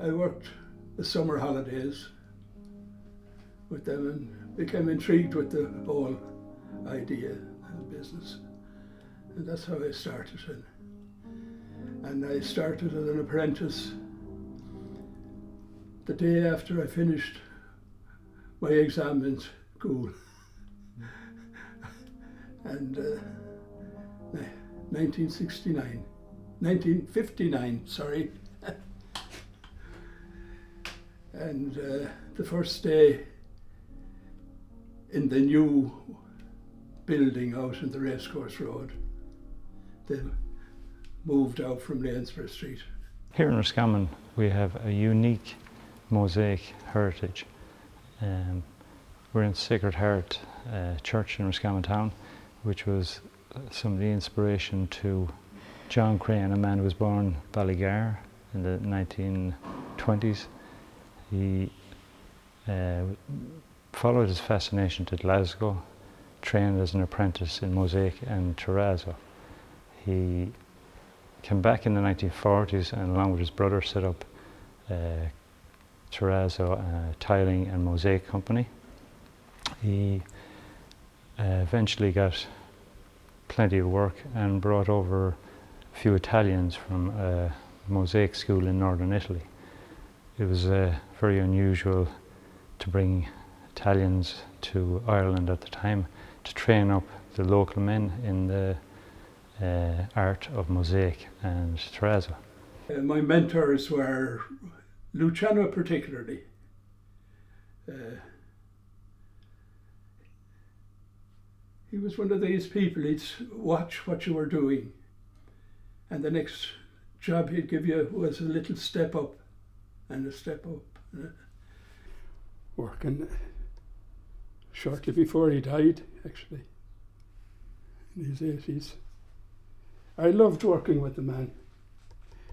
I worked the summer holidays with them and became intrigued with the whole idea and business. And that's how I started. And I started as an apprentice the day after I finished my exam in school. And 1959, sorry. And the first day in the new building out in the Racecourse Road, they moved out from Lanesborough Street. Here in Roscommon we have a unique Mosaic heritage. We're in Sacred Heart Church in Roscommon town, which was some of the inspiration to John Crean, a man who was born Ballygar in the 1920s. He followed his fascination to Glasgow, trained as an apprentice in mosaic and terrazzo. He came back in the 1940s and along with his brother set up terrazzo, tiling and mosaic company. He eventually got plenty of work and brought over a few Italians from a Mosaic school in northern Italy. It was very unusual to bring Italians to Ireland at the time to train up the local men in the art of mosaic and terrazzo. My mentors were Luciano particularly. He was one of these people, he'd watch what you were doing and the next job he'd give you was a little step up and a step up. Working shortly before he died, actually, in his 80s. I loved working with the man.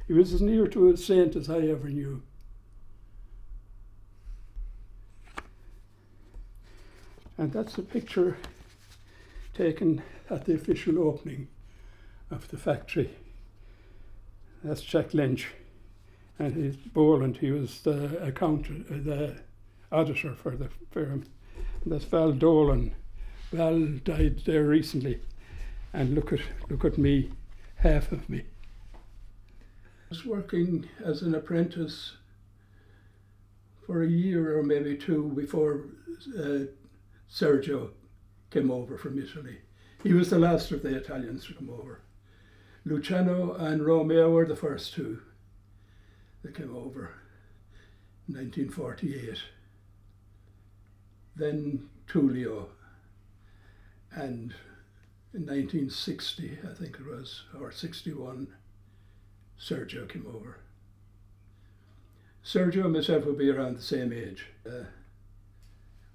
He was as near to a saint as I ever knew. And that's a picture taken at the official opening of the factory. That's Jack Lynch, and he's Boland. He was the accountant, the auditor for the firm. And that's Val Dolan. Val died there recently, and look at me, half of me. I was working as an apprentice for a year or maybe two before Sergio came over from Italy. He was the last of the Italians to come over. Luciano and Romeo were the first two that came over in 1948. Then Tullio, and in 1960, I think it was, or 61, Sergio came over. Sergio and myself would be around the same age.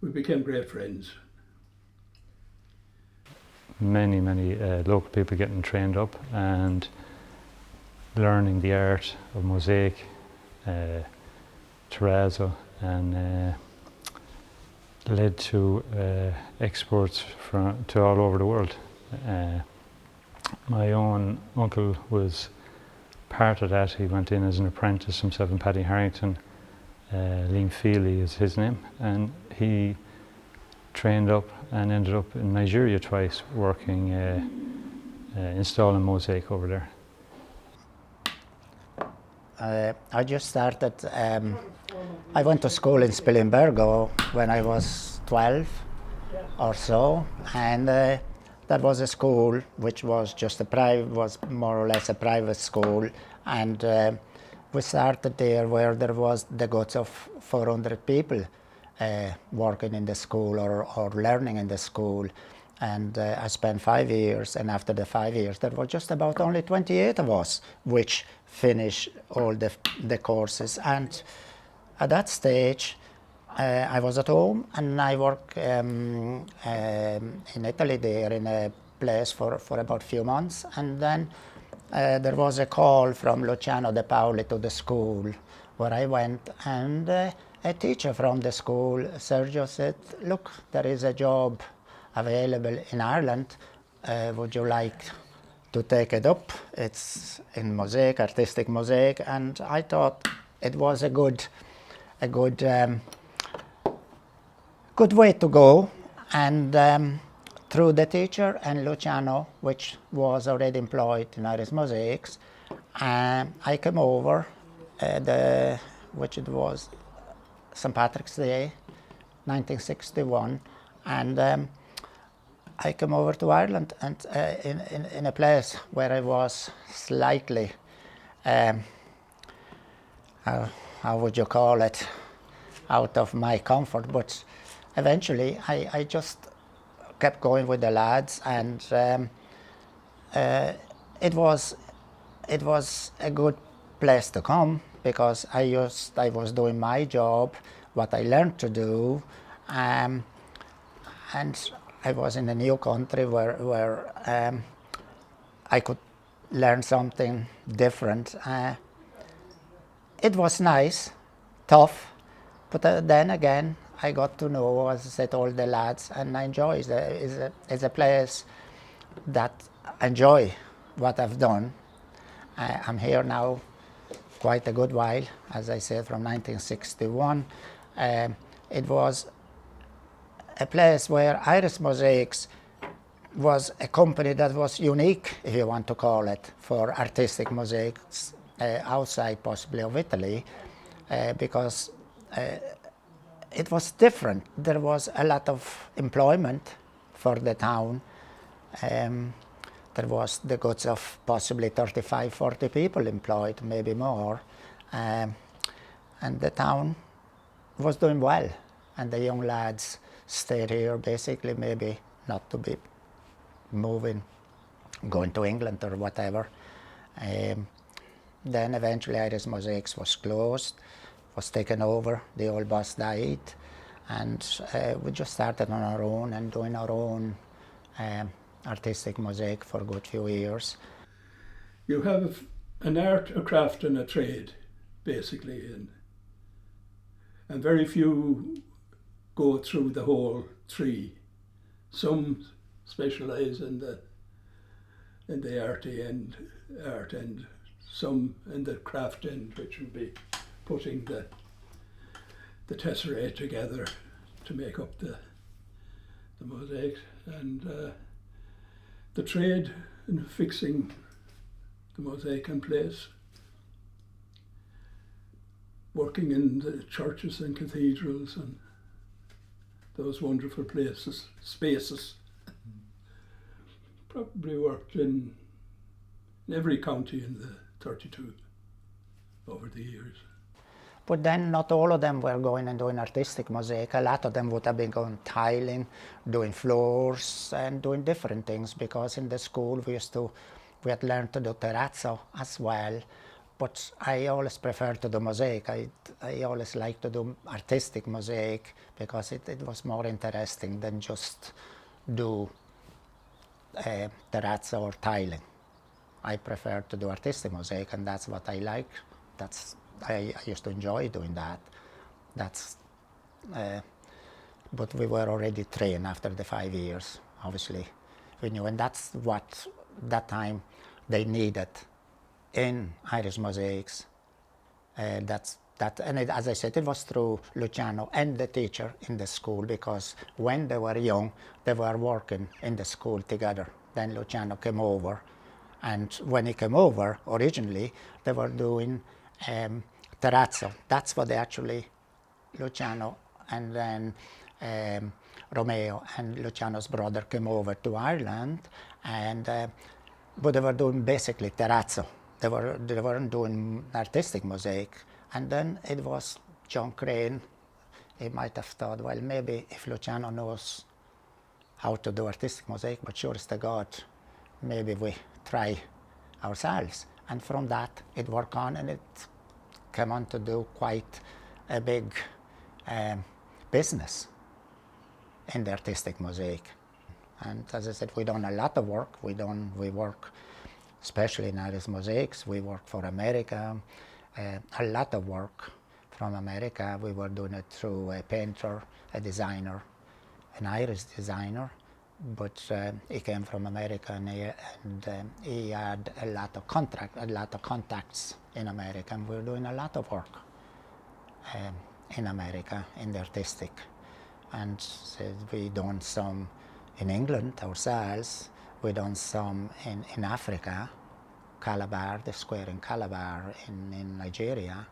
We became great friends. Many local people getting trained up and learning the art of mosaic, terrazzo, and led to exports to all over the world. My own uncle was part of that. He went in as an apprentice himself in Paddy Harrington. Liam Feely is his name, and he trained up and ended up in Nigeria twice working, installing mosaic over there. I just started, I went to school in Spillinbergo when I was 12 or so, and that was a school which was just was more or less a private school, and we started there where there was the guts of 400 people working in the school or learning in the school. And I spent 5 years, and after the 5 years there were just about only 28 of us which finished all the courses. And at that stage I was at home, and I worked in Italy there in a place for about a few months, and then there was a call from Luciano De Paoli to the school where I went, and a teacher from the school, Sergio, said, "Look, there is a job available in Ireland. Would you like to take it up? It's in mosaic, artistic mosaic." And I thought, it was a good good way to go, and through the teacher and Luciano, which was already employed in Irish Mosaics, I came over, which it was St. Patrick's Day, 1961, and I came over to Ireland, and in a place where I was slightly, how would you call it, out of my comfort, but eventually I just kept going with the lads, and it was a good place to come, because I was doing my job, what I learned to do, and I was in a new country where I could learn something different. It was nice, tough, but then again, I got to know, as I said, all the lads, and I enjoy it. It's a place that I enjoy what I've done. I'm here now quite a good while, as I said, from 1961. It was a place where Irish Mosaics was a company that was unique, if you want to call it, for artistic mosaics outside possibly of Italy, because it was different. There was a lot of employment for the town. There was the goods of possibly 35, 40 people employed, maybe more. And the town was doing well. And the young lads stayed here, basically, maybe not to be moving, going to England or whatever. Then eventually Irish Mosaics was closed, was taken over, the old boss died, and we just started on our own and doing our own artistic mosaic for a good few years. You have an art, a craft and a trade, basically, and very few go through the whole three. Some specialise in the arty end, art end, some in the craft end, which would be putting the tesserae together to make up the mosaic, and the trade in fixing the mosaic in place, working in the churches and cathedrals and those wonderful places, spaces. Probably worked in every county in the 32 over the years. But then not all of them were going and doing artistic mosaic. A lot of them would have been going tiling, doing floors, and doing different things, because in the school we had learned to do terrazzo as well. But I always prefer to do mosaic. I always like to do artistic mosaic, because it was more interesting than just do terrazzo or tiling. I prefer to do artistic mosaic, and that's what I like. I used to enjoy doing that. But we were already trained after the 5 years, obviously. We knew, and that's what that time they needed in Irish Mosaics. And as I said, it was through Luciano and the teacher in the school, because when they were young, they were working in the school together. Then Luciano came over, and when he came over, originally, they were doing terrazzo. That's what they actually, Luciano and then Romeo and Luciano's brother came over to Ireland, and but they were doing basically terrazzo. They weren't doing artistic mosaic. And then it was John Crean. He might have thought, well, maybe if Luciano knows how to do artistic mosaic, but sure as to God, maybe we try ourselves. And from that, it worked on, and it came on to do quite a big business in the artistic mosaic. And as I said, we done a lot of work. We work, especially in Irish Mosaics. We work for America, a lot of work from America. We were doing it through a painter, a designer, an Irish designer, but he came from America, and he had a lot of contacts in America, and we were doing a lot of work in America in the artistic. And we done some in England ourselves, we done some in Africa, Calabar, the square in Calabar in Nigeria,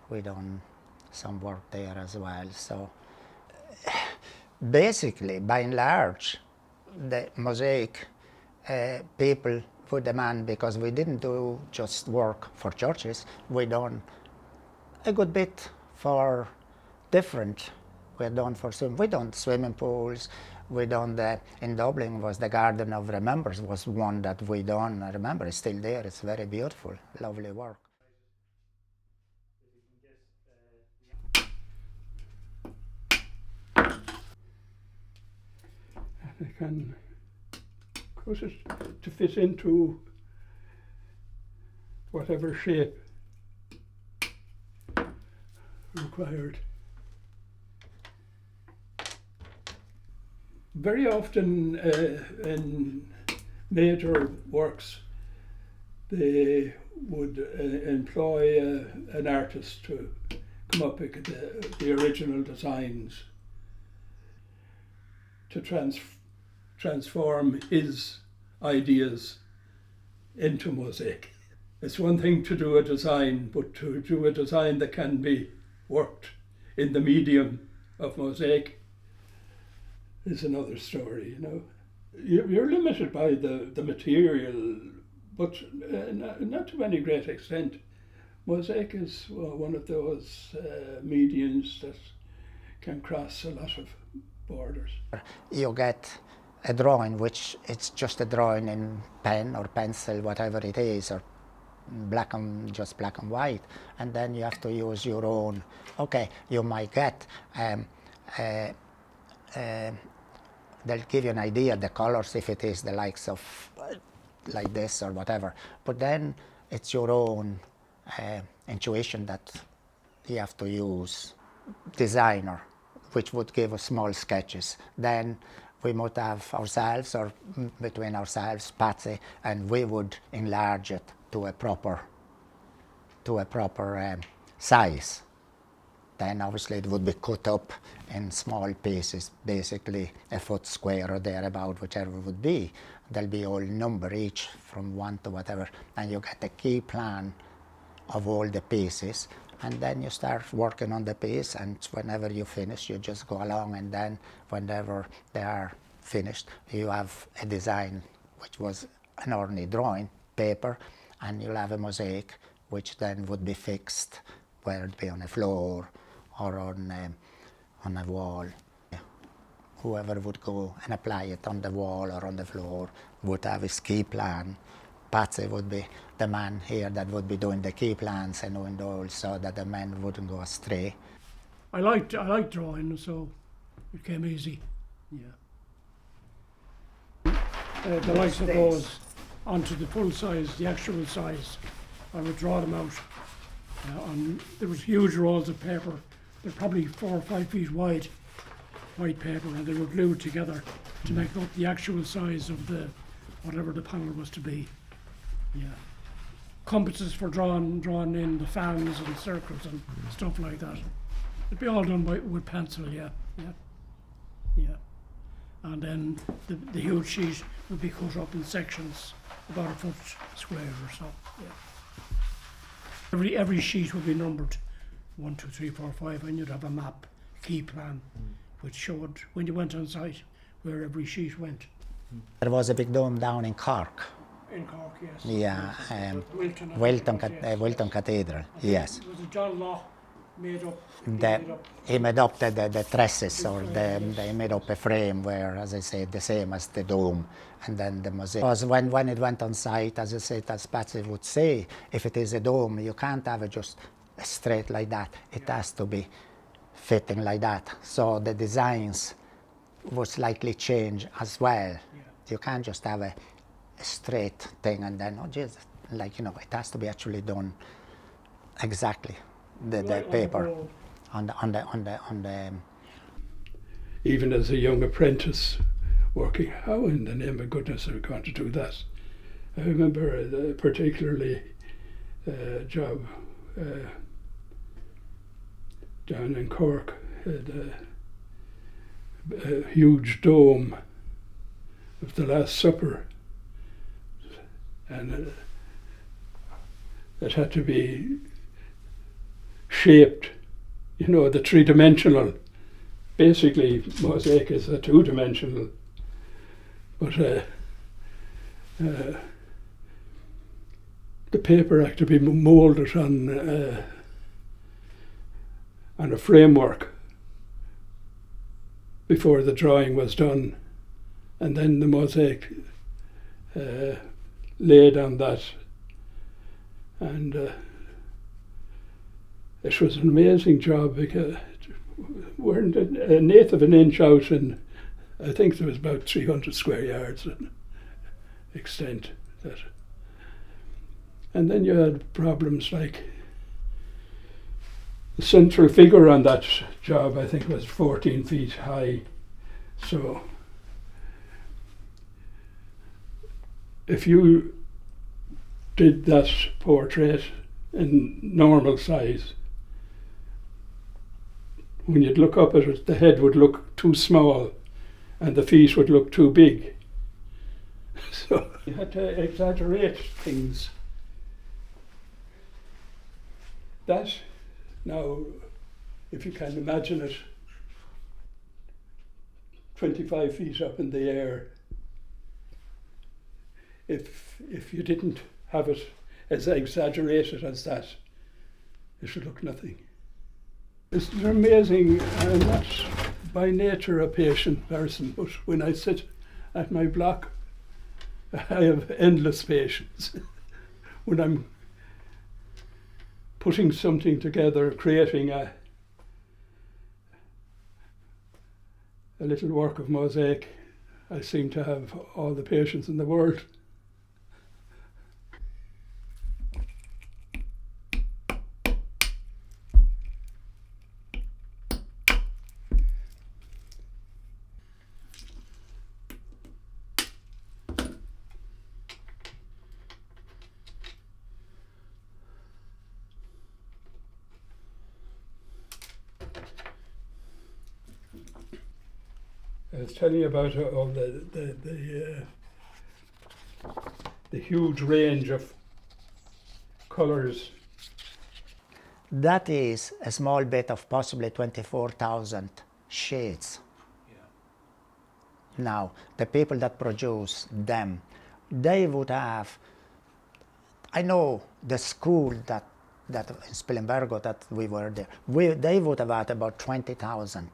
we done some work there as well. So basically, by and large, the mosaic people would demand, because we didn't do just work for churches, we done a good bit for different. We done swimming pools. We done in Dublin was the Garden of Remembrance was one that we done. I remember it's still there. It's very beautiful, lovely work. I can cause it to fit into whatever shape required. Very often in major works they would employ an artist to come up with the original designs, to transform his ideas into mosaic. It's one thing to do a design, but to do a design that can be worked in the medium of mosaic is another story, you know. You're limited by the material, but not to any great extent. Mosaic is one of those mediums that can cross a lot of borders. You get a drawing which it's just a drawing in pen or pencil, whatever it is, or just black and white, and then you have to use your own. Okay, you might get they'll give you an idea the colors, if it is the likes of like this or whatever, but then it's your own intuition that you have to use. Designer, which would give us small sketches, then we might have ourselves, or between ourselves, Patsy, and we would enlarge it to a proper size. Then obviously it would be cut up in small pieces, basically a foot square or thereabout, whichever it would be. There'll be all number each from 1 to whatever, and you get a key plan of all the pieces, and then you start working on the piece, and whenever you finish, you just go along, and then whenever they are finished, you have a design, which was an ordinary drawing, paper, and you'll have a mosaic, which then would be fixed, whether it be on a floor or on a wall. Whoever would go and apply it on the wall or on the floor would have his key plan. Patsy would be the man here that would be doing the key plans and doing those, so that the men wouldn't go astray. I liked drawing, so it came easy. Yeah. The likes of those onto the full size, the actual size, I would draw them out. There was huge rolls of paper. They're probably 4 or 5 feet wide, white paper, and they were glued together to make up the actual size of whatever the panel was to be. Yeah. Compasses for drawing in the fans and circles and stuff like that. It'd be all done with pencil, yeah. And then the huge sheet would be cut up in sections, about a foot square or so. Yeah. Every sheet would be numbered 1, 2, 3, 4, 5, and you'd have a map, key plan, which showed when you went on site where every sheet went. There was a big dome down in Cork. In Cork, yes. Yeah, Wilton Wilton Cathedral, yes. It was a John Locke made up. He made up the trusses, or they made up a frame where, as I said, the same as the dome, and then the mosaic. Because when it went on site, as I said, as Patsy would say, if it is a dome, you can't have it just straight like that. It has to be fitting like that. So the designs will slightly change as well. Yeah. You can't just have a straight thing and then, it has to be actually done exactly the paper on the. Even as a young apprentice working, how in the name of goodness are we going to do that? I remember a particularly job down in Cork had a huge dome of the Last Supper, and it had to be shaped, you know, the three-dimensional. Basically, mosaic is a two-dimensional, but the paper had to be moulded on a framework before the drawing was done, and then the mosaic laid on that, and it was an amazing job because we weren't a eighth of an inch out, and I think there was about 300 square yards in extent. And then you had problems like the central figure on that job, I think, was 14 feet high. So if you did that portrait in normal size, when you'd look up at it, the head would look too small and the feet would look too big. So you had to exaggerate things. That, now, if you can imagine it, 25 feet up in the air, if you didn't have it as exaggerated as that, it should look nothing. It's amazing. I'm not by nature a patient person, but when I sit at my block, I have endless patience. When I'm putting something together, creating a little work of mosaic, I seem to have all the patience in the world. I was telling you about all the huge range of colours. That is a small bit of possibly 24,000 shades. Yeah. Now, the people that produce them, they would have, I know the school that in Spillinbergo that we were there, they would have had about 20,000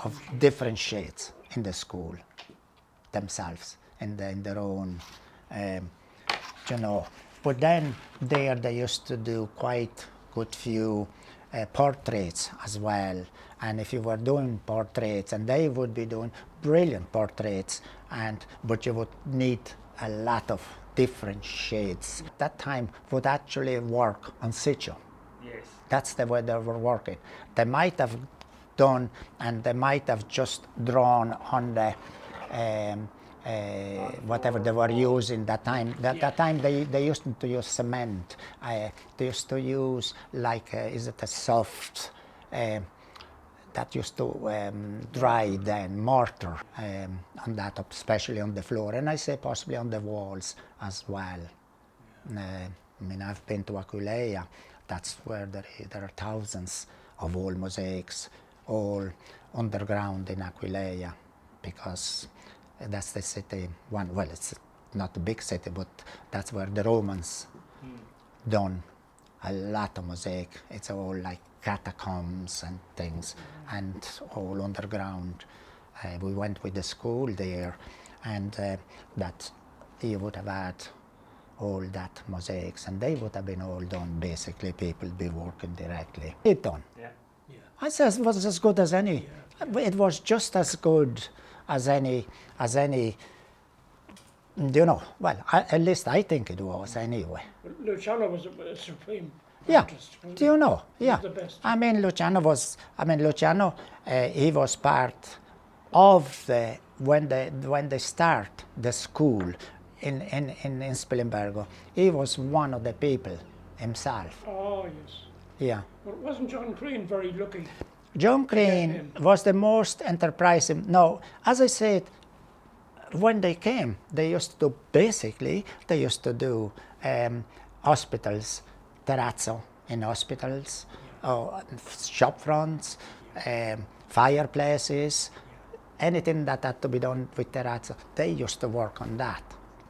of different shades in the school themselves, in their own, you know. But then there they used to do quite good few portraits as well. And if you were doing portraits, and they would be doing brilliant portraits, but you would need a lot of different shades. That time would actually work on situ. Yes. That's the way they were working. They might have done, and they might have just drawn on the whatever they were using that time. That time they used to use cement. They used to use like is it a soft that used to dry then mortar on that, especially on the floor, and I say possibly on the walls as well. I mean, I've been to Aquileia. That's where there are thousands of old mosaics, all underground in Aquileia, because that's the city, well, it's not a big city, but that's where the Romans done a lot of mosaic. It's all like catacombs and things, and all underground. We went with the school there, and that you would have had all that mosaics, and they would have been all done, basically, people be working directly. It done. Yeah. I said it was as good as any. Yeah. It was just as good as any, you know, well, at least I think it was anyway. Luciano was a supreme artist. Do you know? Yeah. The best. I mean, Luciano, he was part of the, when they start the school in Spillinbergo, he was one of the people himself. Oh, yes. Yeah. But wasn't John Crean very lucky? John Crean was the most enterprising. No, as I said, when they came, they used to do hospitals, terrazzo in hospitals, shop fronts, fireplaces, anything that had to be done with terrazzo. They used to work on that.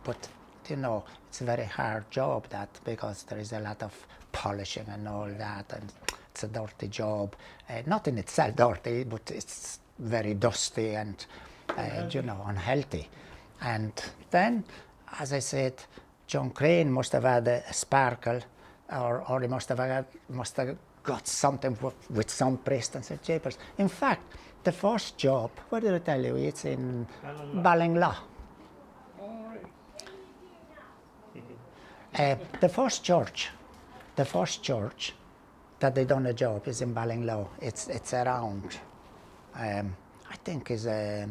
But, you know, it's a very hard job because there is a lot of polishing and all that, and it's a dirty job. Not in itself dirty, but it's very dusty and, you know, unhealthy. And then, as I said, John Crean must have had a sparkle, or he must have got something with some priest and said, "Japers." In fact, the first job, what did I tell you? It's in Ballinlaw. The first church that they done a job is in Ballinlaw. It's around, I think is a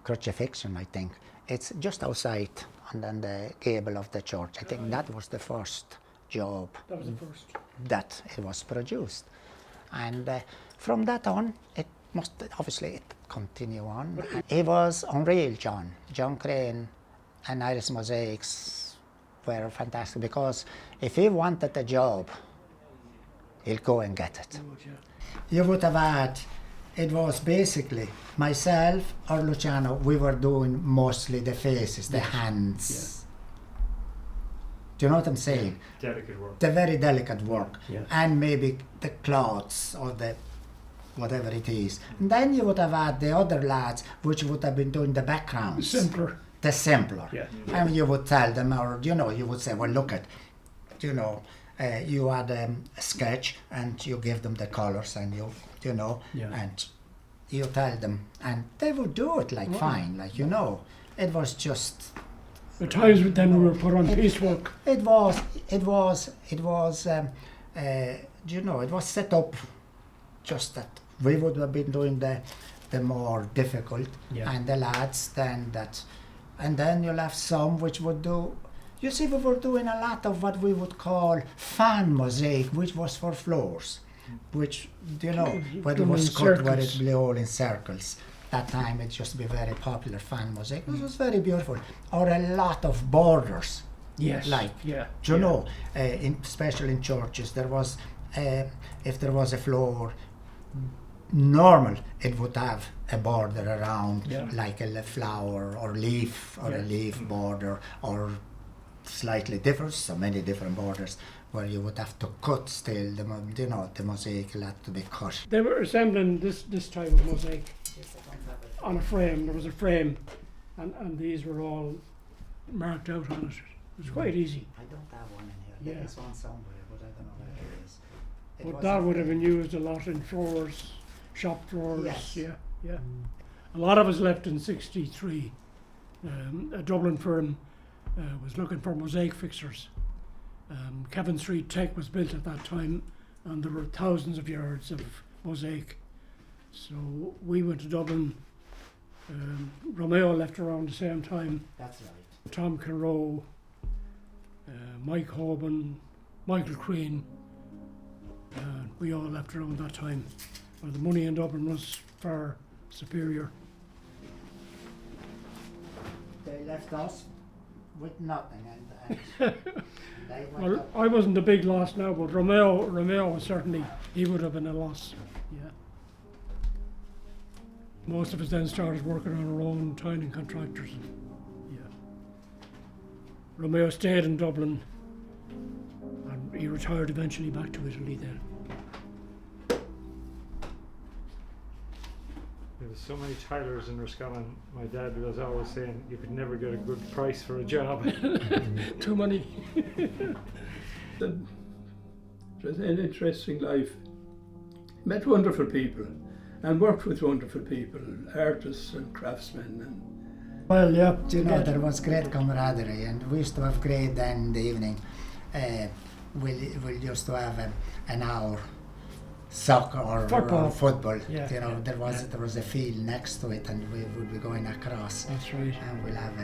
crucifixion, I think. It's just outside and then the gable of the church. I think that was the first job. That was the first. That it was produced. And from that on, it must obviously continue on. It was unreal, John Crean and Irish Mosaics were fantastic, because if he wanted a job, he'll go and get it. You would have had, it was basically myself or Luciano, we were doing mostly the faces, the hands. Yeah. Do you know what I'm saying? Delicate work. The very delicate work. Yeah. And maybe the clothes or the whatever it is. And then you would have had the other lads which would have been doing the backgrounds. Simpler. The simpler. Yeah. And you would tell them, or you know, you would say, well, look at, you know, you had a sketch and you give them the colors and you know, and you tell them, and they would do it like fine, like, you know. It was just. At times then we were put on piecework. It was, you know, it was set up just that we would have been doing the more difficult, and the lads then that, and then you'll have some which would do. You see, we were doing a lot of what we would call fan mosaic, which was for floors, which, you know, when it was cut, where it blew all in circles. That time it used to be very popular, fan mosaic. It was very beautiful. Or a lot of borders. Yes. Like, you know, especially in churches, there was, if there was a floor, normal, it would have a border around, like a flower or leaf, or a leaf border, or slightly different, so many different borders, where you would have to cut still, you know, the mosaic had to be cut. They were assembling this type of mosaic on a frame. There was a frame, and these were all marked out on it. It was quite easy. I don't have one in here. There is one somewhere, but I don't know where it is. But that would have been used a lot in floors, shop floors. Yes. Yeah. A lot of us left in '63. A Dublin firm was looking for mosaic fixtures. Kevin Street Tech was built at that time, and there were thousands of yards of mosaic. So we went to Dublin. Romeo left around the same time. That's right. Tom Carrow, Mike Hoban, Michael Crean. We all left around that time. Well, the money in Dublin was far superior. They left us with nothing, and they went Well, up. I wasn't a big loss now, but Romeo was certainly, he would have been a loss. Yeah. Most of us then started working on our own, tiling contractors. Romeo stayed in Dublin, and he retired eventually back to Italy then. There was so many tilers in Roscommon. My dad was always saying you could never get a good price for a job. Too many. It was an interesting life. Met wonderful people and worked with wonderful people, artists and craftsmen. And Well, yeah. You know, there was great camaraderie, and we used to have great then in the evening. We used to have an hour soccer or football. Yeah, you know, there was a field next to it, and we would be going across. That's right. And we'll have